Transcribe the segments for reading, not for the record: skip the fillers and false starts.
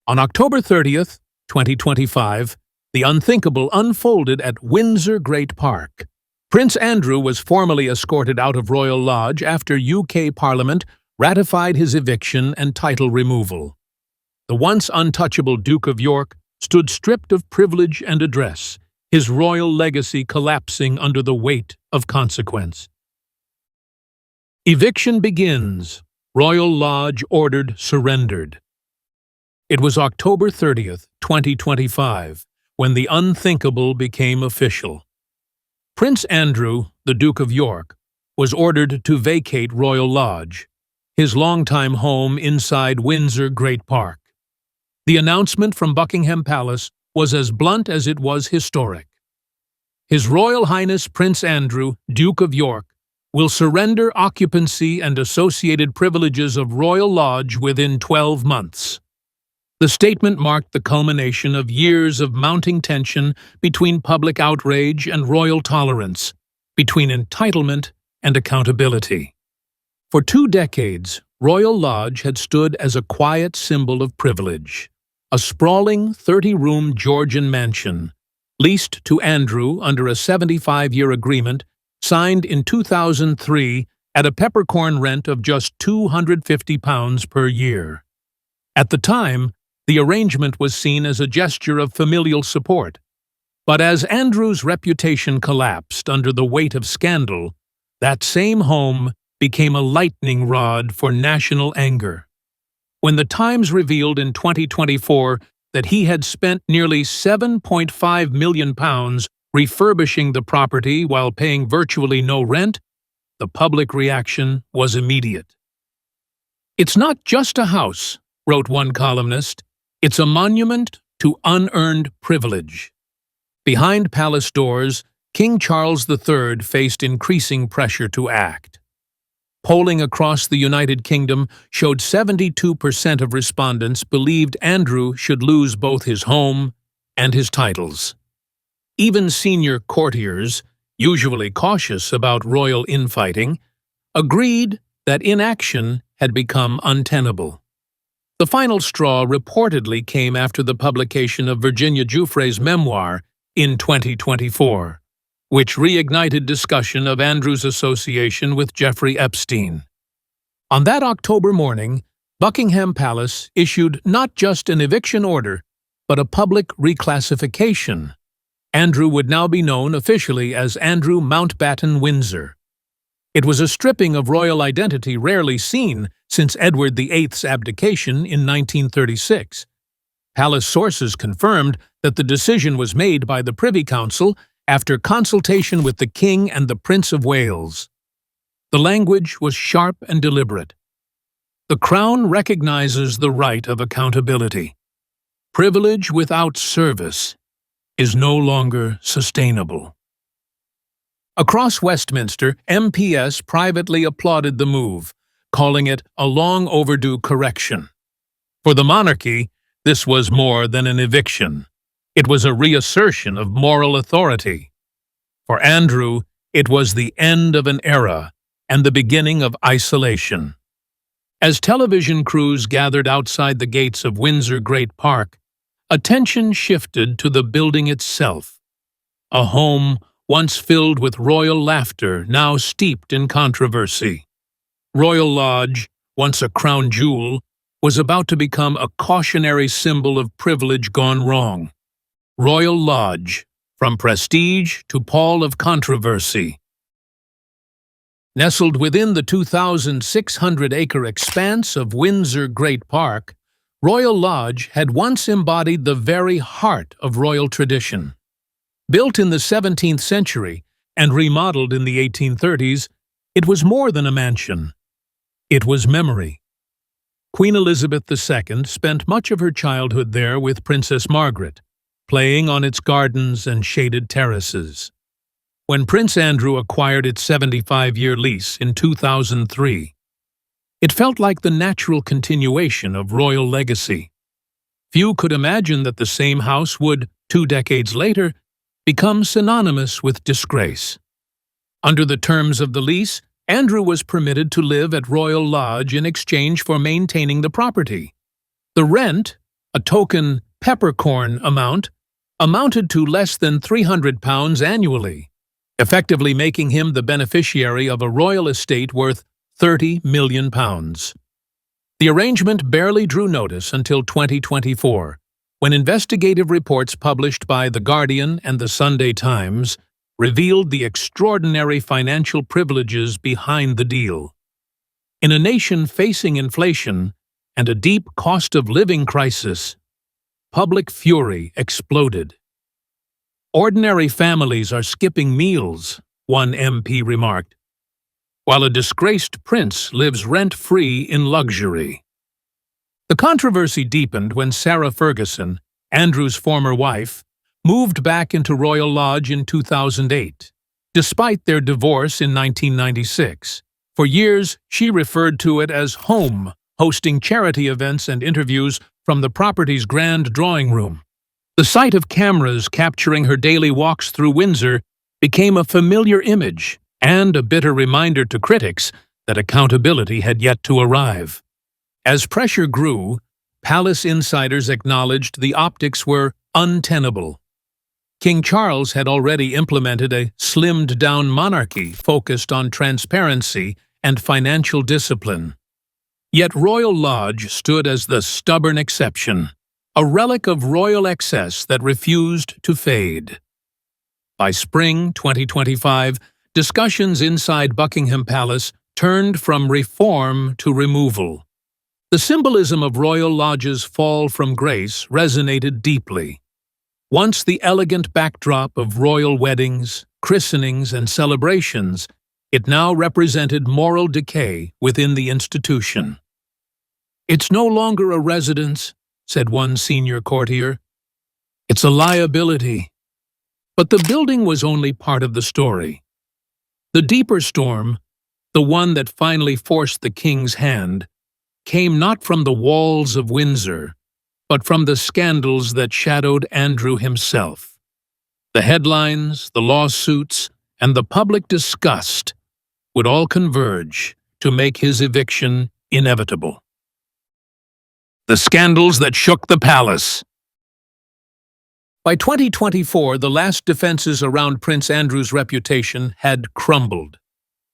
On October 30th, 2025, the unthinkable unfolded at Windsor Great Park. Prince Andrew was formally escorted out of Royal Lodge after UK Parliament ratified his eviction and title removal. The once untouchable Duke of York stood stripped of privilege and address, his royal legacy collapsing under the weight of consequence. Eviction begins. Royal Lodge ordered surrendered. It was October 30th, 2025, when the unthinkable became official. Prince Andrew, the Duke of York, was ordered to vacate Royal Lodge, his longtime home inside Windsor Great Park. The announcement from Buckingham Palace was as blunt as it was historic. His Royal Highness Prince Andrew, Duke of York, will surrender occupancy and associated privileges of Royal Lodge within 12 months. The statement marked the culmination of years of mounting tension between public outrage and royal tolerance, between entitlement and accountability. For 2 decades, Royal Lodge had stood as a quiet symbol of privilege, a sprawling 30-room Georgian mansion, leased to Andrew under a 75-year agreement signed in 2003 at a peppercorn rent of just £250 per year. At the time, the arrangement was seen as a gesture of familial support. But as Andrew's reputation collapsed under the weight of scandal, that same home became a lightning rod for national anger. When the Times revealed in 2024 that he had spent nearly £7.5 million refurbishing the property while paying virtually no rent, the public reaction was immediate. "It's not just a house," wrote one columnist. "It's a monument to unearned privilege." Behind palace doors, King Charles III faced increasing pressure to act. Polling across the United Kingdom showed 72% of respondents believed Andrew should lose both his home and his titles. Even senior courtiers, usually cautious about royal infighting, agreed that inaction had become untenable. The final straw reportedly came after the publication of Virginia Giuffre's memoir in 2024, which reignited discussion of Andrew's association with Jeffrey Epstein. On that October morning, Buckingham Palace issued not just an eviction order, but a public reclassification. Andrew would now be known officially as Andrew Mountbatten Windsor. It was a stripping of royal identity rarely seen since Edward VIII's abdication in 1936. Palace sources confirmed that the decision was made by the Privy Council after consultation with the King and the Prince of Wales. The language was sharp and deliberate. The Crown recognizes the right of accountability. Privilege without service is no longer sustainable. Across Westminster, MPs privately applauded the move, calling it a long-overdue correction. For the monarchy, this was more than an eviction. It was a reassertion of moral authority. For Andrew, it was the end of an era and the beginning of isolation. As television crews gathered outside the gates of Windsor Great Park, attention shifted to the building itself. A home once filled with royal laughter, now steeped in controversy. Royal Lodge, once a crown jewel, was about to become a cautionary symbol of privilege gone wrong. Royal Lodge, from prestige to pall of controversy. Nestled within the 2,600-acre expanse of Windsor Great Park, Royal Lodge had once embodied the very heart of royal tradition. Built in the 17th century and remodeled in the 1830s, it was more than a mansion. It was memory. Queen Elizabeth II spent much of her childhood there with Princess Margaret, playing on its gardens and shaded terraces. When Prince Andrew acquired its 75-year lease in 2003, it felt like the natural continuation of royal legacy. Few could imagine that the same house would, 2 decades later, become synonymous with disgrace. Under the terms of the lease, Andrew was permitted to live at Royal Lodge in exchange for maintaining the property. The rent, A token peppercorn amount amounted to less than £300 annually, effectively making him the beneficiary of a royal estate worth £30 million. The arrangement barely drew notice until 2024, when investigative reports published by The Guardian and The Sunday Times revealed the extraordinary financial privileges behind the deal. In a nation facing inflation and a deep cost-of-living crisis, public fury exploded. "Ordinary families are skipping meals," one MP remarked, "while a disgraced prince lives rent-free in luxury." The controversy deepened when Sarah Ferguson, Andrew's former wife, moved back into Royal Lodge in 2008, despite their divorce in 1996. For years, she referred to it as home, hosting charity events and interviews from the property's grand drawing room. The sight of cameras capturing her daily walks through Windsor became a familiar image and a bitter reminder to critics that accountability had yet to arrive. As pressure grew, palace insiders acknowledged the optics were untenable. King Charles had already implemented a slimmed-down monarchy focused on transparency and financial discipline. Yet Royal Lodge stood as the stubborn exception, a relic of royal excess that refused to fade. By spring 2025, discussions inside Buckingham Palace turned from reform to removal. The symbolism of Royal Lodge's fall from grace resonated deeply. Once the elegant backdrop of royal weddings, christenings, and celebrations, it now represented moral decay within the institution. "It's no longer a residence," said one senior courtier. "It's a liability." But the building was only part of the story. The deeper storm, the one that finally forced the king's hand, came not from the walls of Windsor, but from the scandals that shadowed Andrew himself. The headlines, the lawsuits, and the public disgust would all converge to make his eviction inevitable. The scandals that shook the palace. By 2024, the last defenses around Prince Andrew's reputation had crumbled.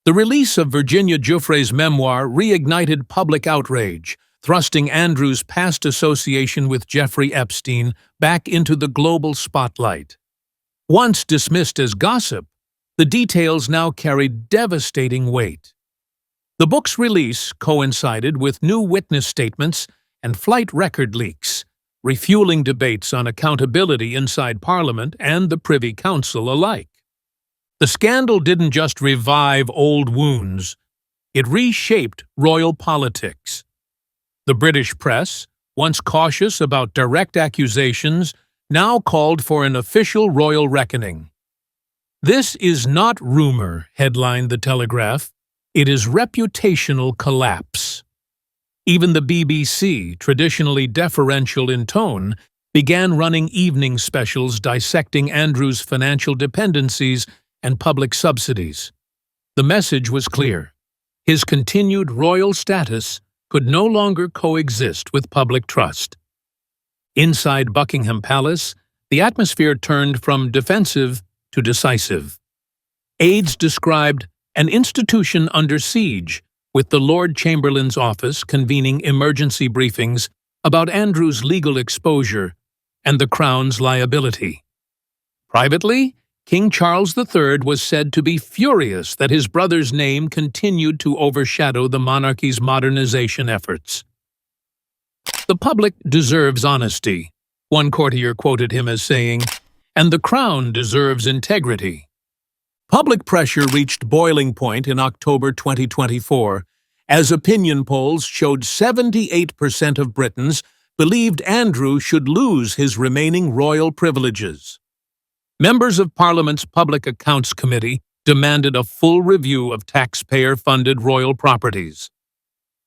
The release of Virginia Giuffre's memoir reignited public outrage, thrusting Andrew's past association with Jeffrey Epstein back into the global spotlight. Once dismissed as gossip, the details now carried devastating weight. The book's release coincided with new witness statements and flight record leaks, refueling debates on accountability inside Parliament and the Privy Council alike. The scandal didn't just revive old wounds, it reshaped royal politics. The British press, once cautious about direct accusations, now called for an official royal reckoning. "This is not rumor," headlined The Telegraph. "It is reputational collapse." Even the BBC, traditionally deferential in tone, began running evening specials dissecting Andrew's financial dependencies and public subsidies. The message was clear. His continued royal status could no longer coexist with public trust. Inside Buckingham Palace, the atmosphere turned from defensive to decisive. Aides described an institution under siege, with the Lord Chamberlain's office convening emergency briefings about Andrew's legal exposure and the Crown's liability. Privately, King Charles III was said to be furious that his brother's name continued to overshadow the monarchy's modernization efforts. "The public deserves honesty," one courtier quoted him as saying, "and the Crown deserves integrity." Public pressure reached boiling point in October 2024, as opinion polls showed 78% of Britons believed Andrew should lose his remaining royal privileges. Members of Parliament's Public Accounts Committee demanded a full review of taxpayer-funded royal properties.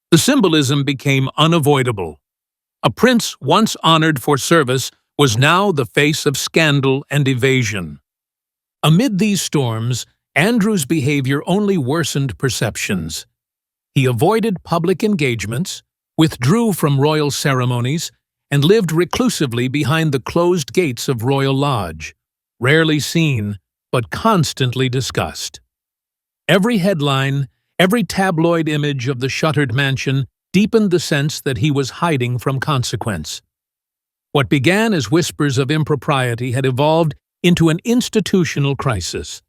The symbolism became unavoidable. A prince once honored for service was now the face of scandal and evasion. Amid these storms, Andrew's behavior only worsened perceptions. He avoided public engagements, withdrew from royal ceremonies, and lived reclusively behind the closed gates of Royal Lodge, rarely seen but constantly discussed. Every headline, every tabloid image of the shuttered mansion deepened the sense that he was hiding from consequence. What began as whispers of impropriety had evolved into an institutional crisis.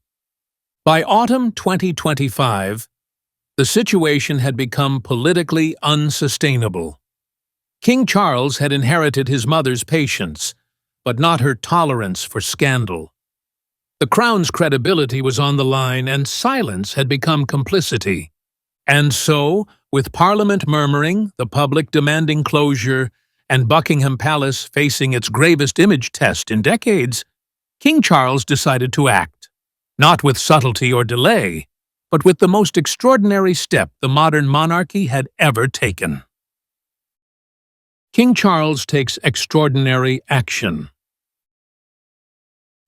By autumn 2025, the situation had become politically unsustainable. King Charles had inherited his mother's patience, but not her tolerance for scandal. The Crown's credibility was on the line, and silence had become complicity. And so, with Parliament murmuring, the public demanding closure, and Buckingham Palace facing its gravest image test in decades, King Charles decided to act, not with subtlety or delay, but with the most extraordinary step the modern monarchy had ever taken. King Charles takes extraordinary action.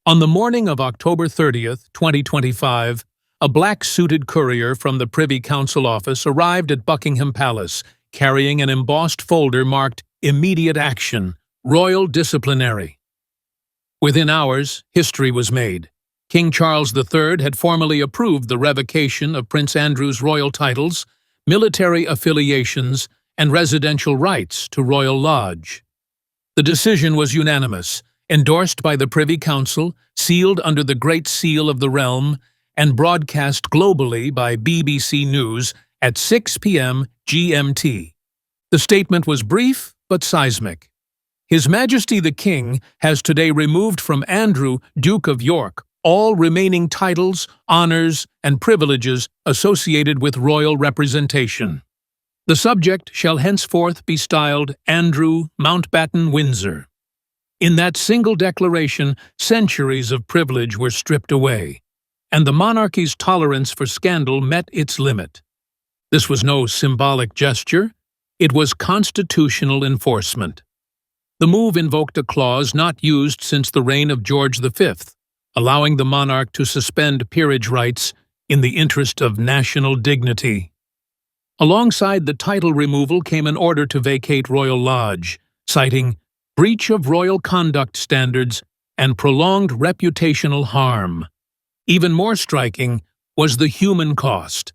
On the morning of October 30th, 2025, a black-suited courier from the Privy Council office arrived at Buckingham Palace, carrying an embossed folder marked "Immediate Action, Royal Disciplinary." Within hours, history was made. King Charles III had formally approved the revocation of Prince Andrew's royal titles, military affiliations, and residential rights to Royal Lodge. The decision was unanimous, endorsed by the Privy Council, sealed under the Great Seal of the Realm, and broadcast globally by BBC News at 6 p.m. GMT. The statement was brief but seismic. His Majesty the King has today removed from Andrew, Duke of York, all remaining titles, honors, and privileges associated with royal representation. The subject shall henceforth be styled Andrew Mountbatten Windsor. In that single declaration, centuries of privilege were stripped away, and the monarchy's tolerance for scandal met its limit. This was no symbolic gesture, it was constitutional enforcement. The move invoked a clause not used since the reign of George V, allowing the monarch to suspend peerage rights in the interest of national dignity. Alongside the title removal came an order to vacate Royal Lodge, citing breach of royal conduct standards and prolonged reputational harm. Even more striking was the human cost.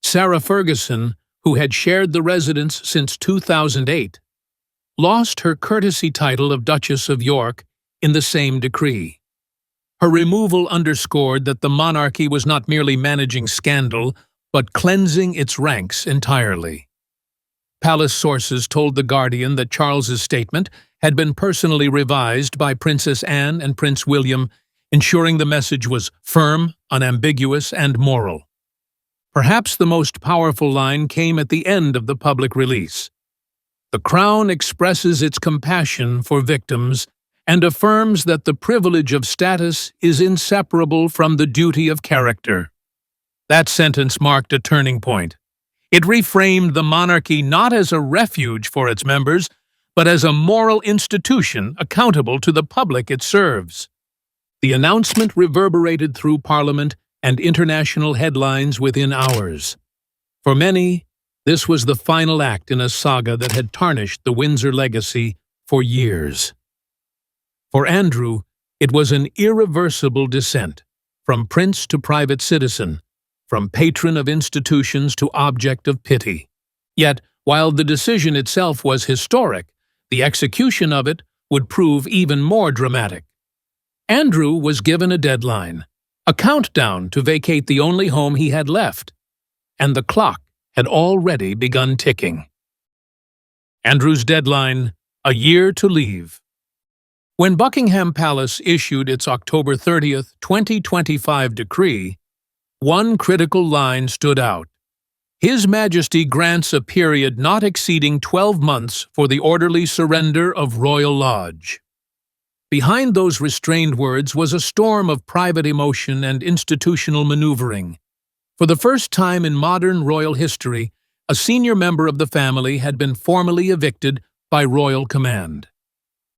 Sarah Ferguson, who had shared the residence since 2008, lost her courtesy title of Duchess of York in the same decree. Her removal underscored that the monarchy was not merely managing scandal, but cleansing its ranks entirely. Palace sources told The Guardian that Charles's statement had been personally revised by Princess Anne and Prince William, ensuring the message was firm, unambiguous, and moral. Perhaps the most powerful line came at the end of the public release. The Crown expresses its compassion for victims and affirms that the privilege of status is inseparable from the duty of character. That sentence marked a turning point. It reframed the monarchy not as a refuge for its members, but as a moral institution accountable to the public it serves. The announcement reverberated through Parliament and international headlines within hours. For many, this was the final act in a saga that had tarnished the Windsor legacy for years. For Andrew, it was an irreversible descent, from prince to private citizen, from patron of institutions to object of pity. Yet, while the decision itself was historic, the execution of it would prove even more dramatic. Andrew was given a deadline, a countdown to vacate the only home he had left, and the clock had already begun ticking. Andrew's deadline, a year to leave. When Buckingham Palace issued its October 30th, 2025 decree, one critical line stood out. His Majesty grants a period not exceeding 12 months for the orderly surrender of Royal Lodge. Behind those restrained words was a storm of private emotion and institutional maneuvering. For the first time in modern royal history, a senior member of the family had been formally evicted by royal command.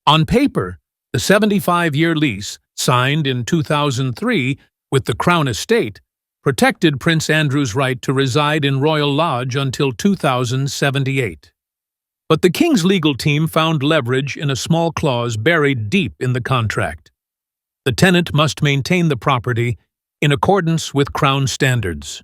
On paper, the 75-year lease, signed in 2003 with the Crown Estate, protected Prince Andrew's right to reside in Royal Lodge until 2078. But the king's legal team found leverage in a small clause buried deep in the contract. The tenant must maintain the property in accordance with Crown standards.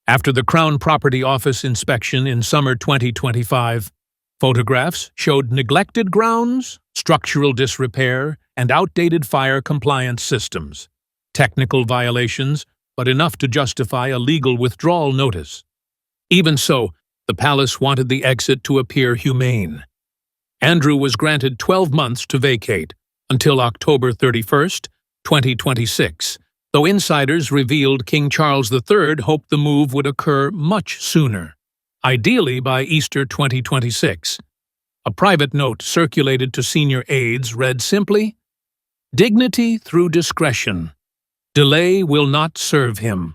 After the Crown Property Office inspection in summer 2025, photographs showed neglected grounds, structural disrepair, and outdated fire compliance systems. Technical violations, but enough to justify a legal withdrawal notice. Even so, the palace wanted the exit to appear humane. Andrew was granted 12 months to vacate, until October 31st, 2026, though insiders revealed King Charles III hoped the move would occur much sooner, ideally by Easter 2026. A private note circulated to senior aides read simply, "Dignity through discretion. Delay will not serve him."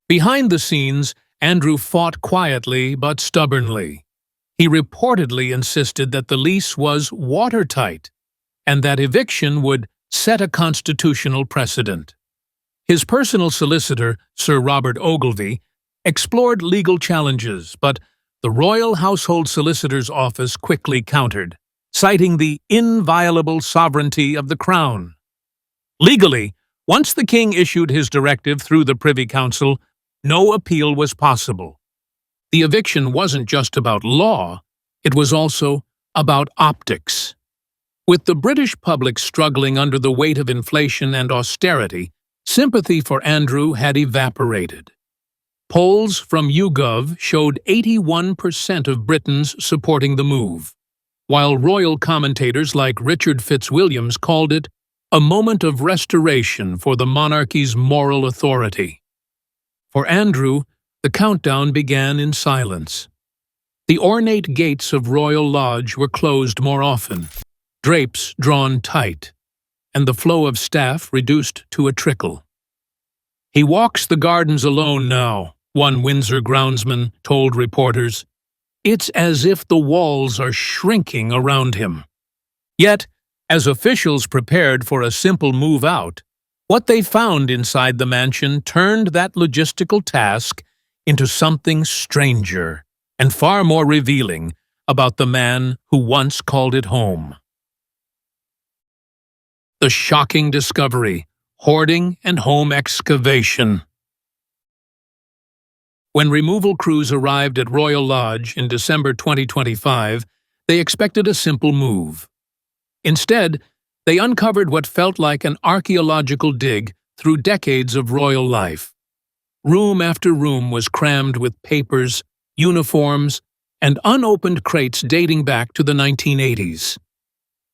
Behind the scenes, Andrew fought quietly but stubbornly. He reportedly insisted that the lease was watertight and that eviction would set a constitutional precedent. His personal solicitor, Sir Robert Ogilvy, explored legal challenges, but the Royal Household Solicitor's Office quickly countered, citing the inviolable sovereignty of the Crown. Legally, once the king issued his directive through the Privy Council, no appeal was possible. The eviction wasn't just about law, it was also about optics. With the British public struggling under the weight of inflation and austerity, sympathy for Andrew had evaporated. Polls from YouGov showed 81% of Britons supporting the move, while royal commentators like Richard Fitzwilliams called it a moment of restoration for the monarchy's moral authority. For Andrew, the countdown began in silence. The ornate gates of Royal Lodge were closed more often, drapes drawn tight, and the flow of staff reduced to a trickle. "He walks the gardens alone now," one Windsor groundsman told reporters. "It's as if the walls are shrinking around him." Yet, as officials prepared for a simple move out, what they found inside the mansion turned that logistical task into something stranger and far more revealing about the man who once called it home. The shocking discovery: hoarding and home excavation. When removal crews arrived at Royal Lodge in December 2025, they expected a simple move. Instead, they uncovered what felt like an archaeological dig through decades of royal life. Room after room was crammed with papers, uniforms, and unopened crates dating back to the 1980s.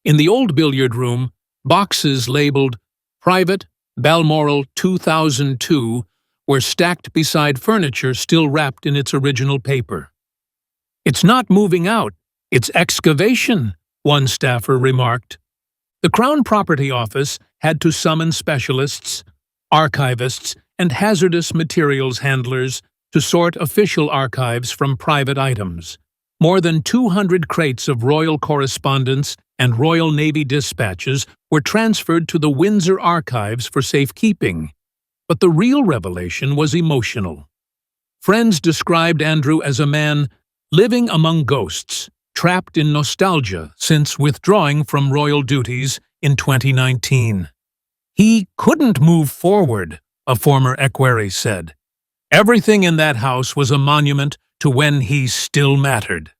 In the old billiard room, boxes labeled Private Balmoral 2002 were stacked beside furniture still wrapped in its original paper. "It's not moving out, it's excavation," one staffer remarked. The Crown Property Office had to summon specialists, archivists, and hazardous materials handlers to sort official archives from private items. More than 200 crates of royal correspondence and Royal Navy dispatches were transferred to the Windsor archives for safekeeping. But the real revelation was emotional. Friends described Andrew as a man living among ghosts, trapped in nostalgia since withdrawing from royal duties in 2019. "He couldn't move forward," a former equerry said. "Everything in that house was a monument to when he still mattered."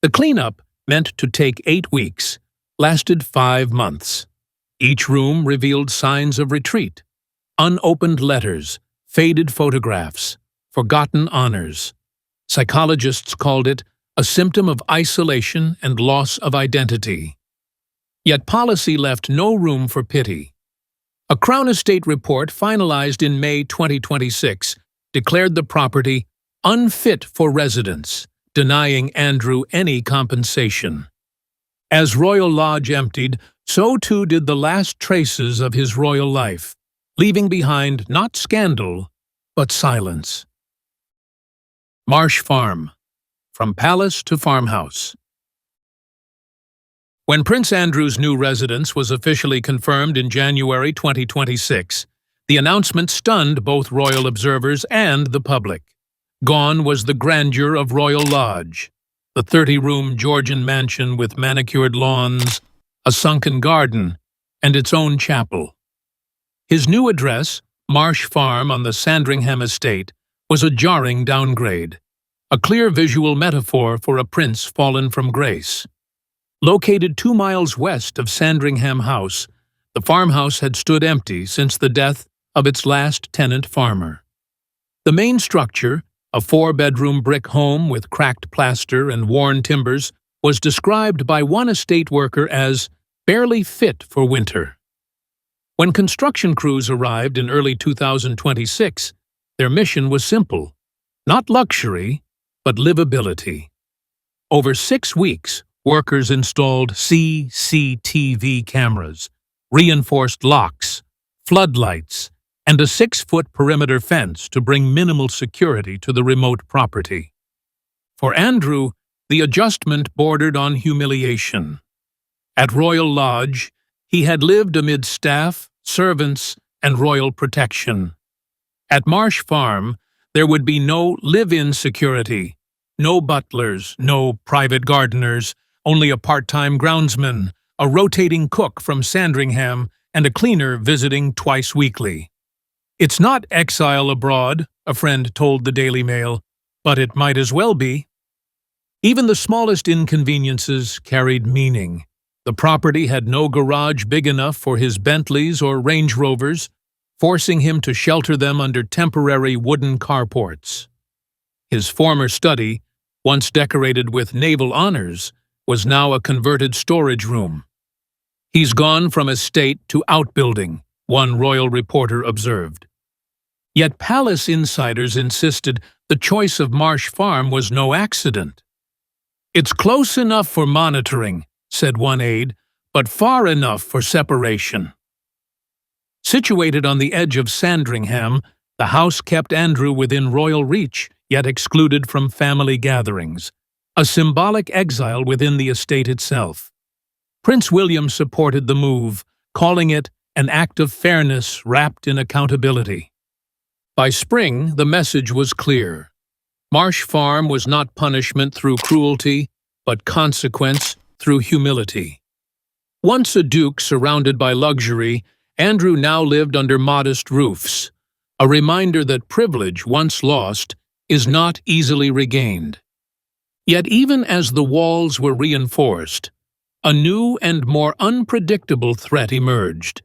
The cleanup, meant to take 8 weeks, lasted 5 months. Each room revealed signs of retreat: unopened letters, faded photographs, forgotten honors. Psychologists called it a symptom of isolation and loss of identity. Yet policy left no room for pity. A Crown Estate report finalized in May 2026 declared the property unfit for residence, denying Andrew any compensation. As Royal Lodge emptied, so too did the last traces of his royal life, leaving behind not scandal, but silence. Marsh Farm. From Palace to Farmhouse. When Prince Andrew's new residence was officially confirmed in January 2026, the announcement stunned both royal observers and the public. Gone was the grandeur of Royal Lodge. the 30-room Georgian mansion with manicured lawns, a sunken garden, and its own chapel. His new address, Marsh Farm on the Sandringham estate, was a jarring downgrade, a clear visual metaphor for a prince fallen from grace. Located 2 miles west of Sandringham House, the farmhouse had stood empty since the death of its last tenant farmer. The main structure, a 4-bedroom brick home with cracked plaster and worn timbers, was described by one estate worker as barely fit for winter. When construction crews arrived in early 2026, their mission was simple: not luxury, but livability. Over 6 weeks, workers installed CCTV cameras, reinforced locks, floodlights, and a 6-foot perimeter fence to bring minimal security to the remote property. For Andrew, the adjustment bordered on humiliation. At Royal Lodge, he had lived amid staff, servants, and royal protection. At Marsh Farm, there would be no live-in security, no butlers, no private gardeners, only a part-time groundsman, a rotating cook from Sandringham, and a cleaner visiting twice weekly. "It's not exile abroad," a friend told the Daily Mail, "but it might as well be." Even the smallest inconveniences carried meaning. The property had no garage big enough for his Bentleys or Range Rovers, forcing him to shelter them under temporary wooden carports. His former study, once decorated with naval honors, was now a converted storage room. "He's gone from estate to outbuilding," one royal reporter observed. Yet palace insiders insisted the choice of Marsh Farm was no accident. "It's close enough for monitoring," said one aide, "but far enough for separation." Situated on the edge of Sandringham, the house kept Andrew within royal reach, yet excluded from family gatherings, a symbolic exile within the estate itself. Prince William supported the move, calling it an act of fairness wrapped in accountability. By spring, the message was clear. Marsh Farm was not punishment through cruelty, but consequence through humility. Once a duke surrounded by luxury, Andrew now lived under modest roofs, a reminder that privilege once lost is not easily regained. Yet even as the walls were reinforced, a new and more unpredictable threat emerged,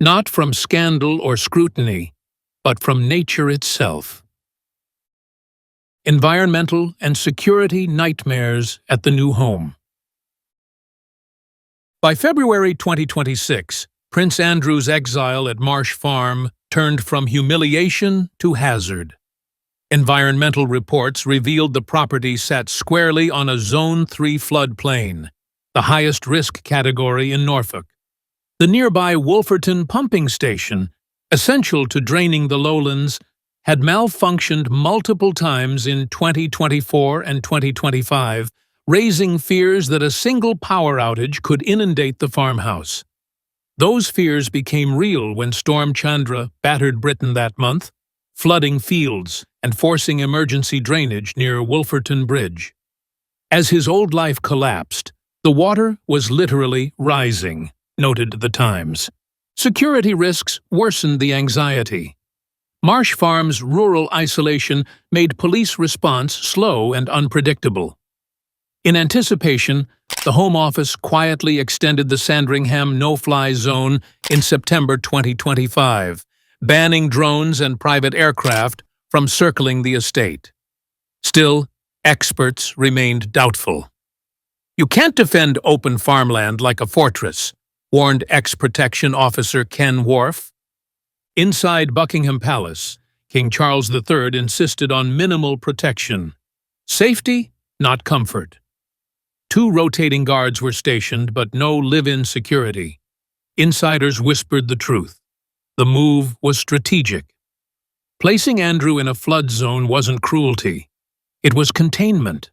not from scandal or scrutiny, but from nature itself. Environmental and security nightmares at the new home. By February 2026, Prince Andrew's exile at Marsh Farm turned from humiliation to hazard. Environmental reports revealed the property sat squarely on a Zone 3 floodplain, the highest risk category in Norfolk. The nearby Wolferton pumping station, essential to draining the lowlands, had malfunctioned multiple times in 2024 and 2025, raising fears that a single power outage could inundate the farmhouse. Those fears became real when Storm Chandra battered Britain that month, flooding fields and forcing emergency drainage near Wolferton Bridge. As his old life collapsed, the water was literally rising, noted The Times. Security risks worsened the anxiety. Marsh Farm's rural isolation made police response slow and unpredictable. In anticipation, the Home Office quietly extended the Sandringham no-fly zone in September 2025, banning drones and private aircraft from circling the estate. Still, experts remained doubtful. "You can't defend open farmland like a fortress," warned ex-protection officer Ken Wharf. Inside Buckingham Palace, King Charles III insisted on minimal protection. Safety, not comfort. 2 rotating guards were stationed, but no live-in security. Insiders whispered the truth. The move was strategic. Placing Andrew in a flood zone wasn't cruelty. It was containment,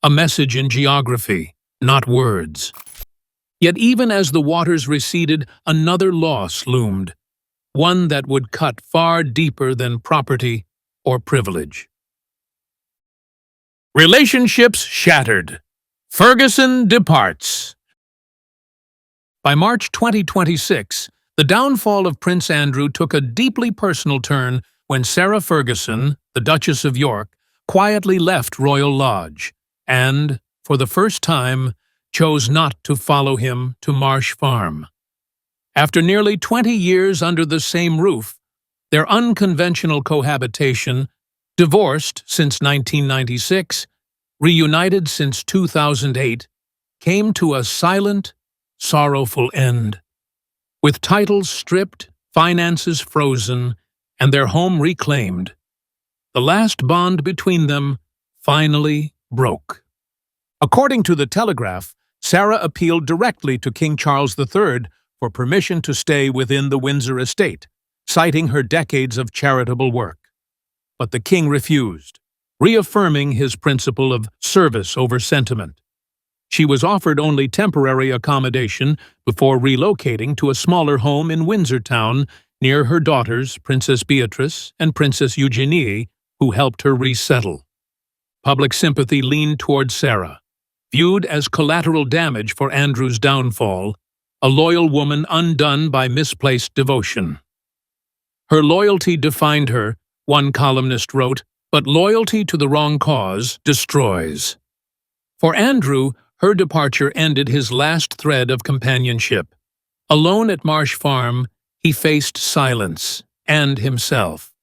a message in geography, not words. Yet even as the waters receded, another loss loomed, one that would cut far deeper than property or privilege. Relationships shattered. Ferguson departs. By March 2026, the downfall of Prince Andrew took a deeply personal turn when Sarah Ferguson, the Duchess of York, quietly left Royal Lodge and, for the first time, chose not to follow him to Marsh Farm. After nearly 20 years under the same roof, their unconventional cohabitation, divorced since 1996, reunited since 2008, came to a silent, sorrowful end. With titles stripped, finances frozen, and their home reclaimed, the last bond between them finally broke. According to the Telegraph, Sarah appealed directly to King Charles III for permission to stay within the Windsor estate, citing her decades of charitable work. But the king refused, reaffirming his principle of service over sentiment. She was offered only temporary accommodation before relocating to a smaller home in Windsor Town near her daughters, Princess Beatrice and Princess Eugenie, who helped her resettle. Public sympathy leaned toward Sarah, viewed as collateral damage for Andrew's downfall, a loyal woman undone by misplaced devotion. Her loyalty defined her, one columnist wrote, but loyalty to the wrong cause destroys. For Andrew, her departure ended his last thread of companionship. Alone at Marsh Farm, he faced silence and himself.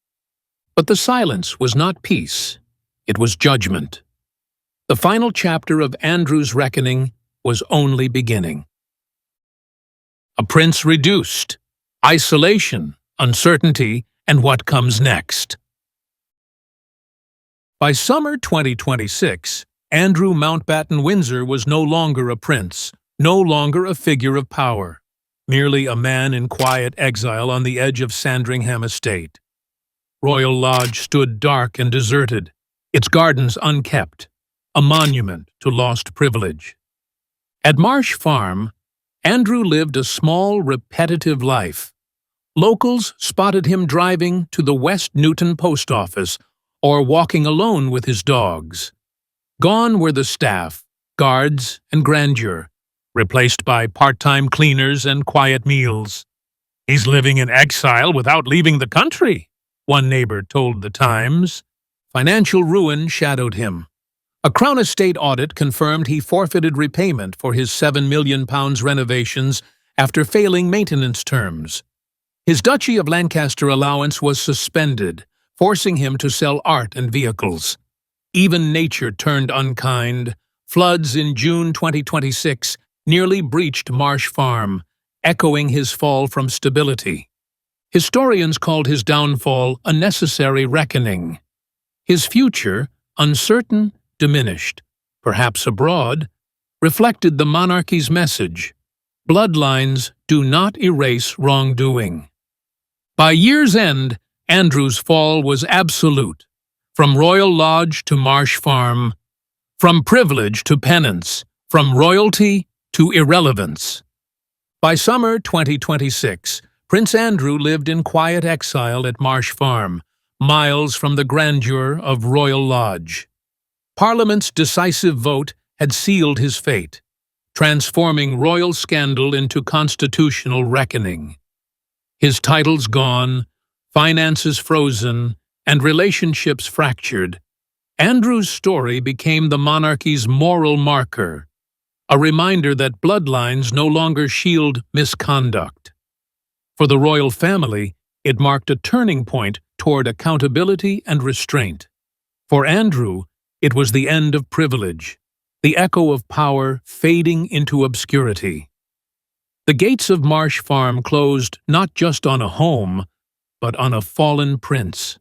But the silence was not peace, it was judgment. The final chapter of Andrew's reckoning was only beginning. A prince reduced, isolation, uncertainty, and what comes next. By summer 2026, Andrew Mountbatten Windsor was no longer a prince, no longer a figure of power, merely a man in quiet exile on the edge of Sandringham Estate. Royal Lodge stood dark and deserted, its gardens unkept, a monument to lost privilege. At Marsh Farm, Andrew lived a small, repetitive life. Locals spotted him driving to the West Newton post office or walking alone with his dogs. Gone were the staff, guards, and grandeur, replaced by part-time cleaners and quiet meals. "He's living in exile without leaving the country," one neighbor told The Times. Financial ruin shadowed him. A Crown Estate audit confirmed he forfeited repayment for his £7 million renovations after failing maintenance terms. His Duchy of Lancaster allowance was suspended, forcing him to sell art and vehicles. Even nature turned unkind. Floods in June 2026 nearly breached Marsh Farm, echoing his fall from stability. Historians called his downfall a necessary reckoning. His future, uncertain, diminished, perhaps abroad, reflected the monarchy's message: bloodlines do not erase wrongdoing. By year's end, Andrew's fall was absolute. From Royal Lodge to Marsh Farm, from privilege to penance, from royalty to irrelevance. By summer 2026, Prince Andrew lived in quiet exile at Marsh Farm, miles from the grandeur of Royal Lodge. Parliament's decisive vote had sealed his fate, transforming royal scandal into constitutional reckoning. His titles gone, finances frozen, and relationships fractured, Andrew's story became the monarchy's moral marker, a reminder that bloodlines no longer shield misconduct. For the royal family, it marked a turning point toward accountability and restraint. For Andrew, it was the end of privilege, the echo of power fading into obscurity. The gates of Marsh Farm closed not just on a home, but on a fallen prince.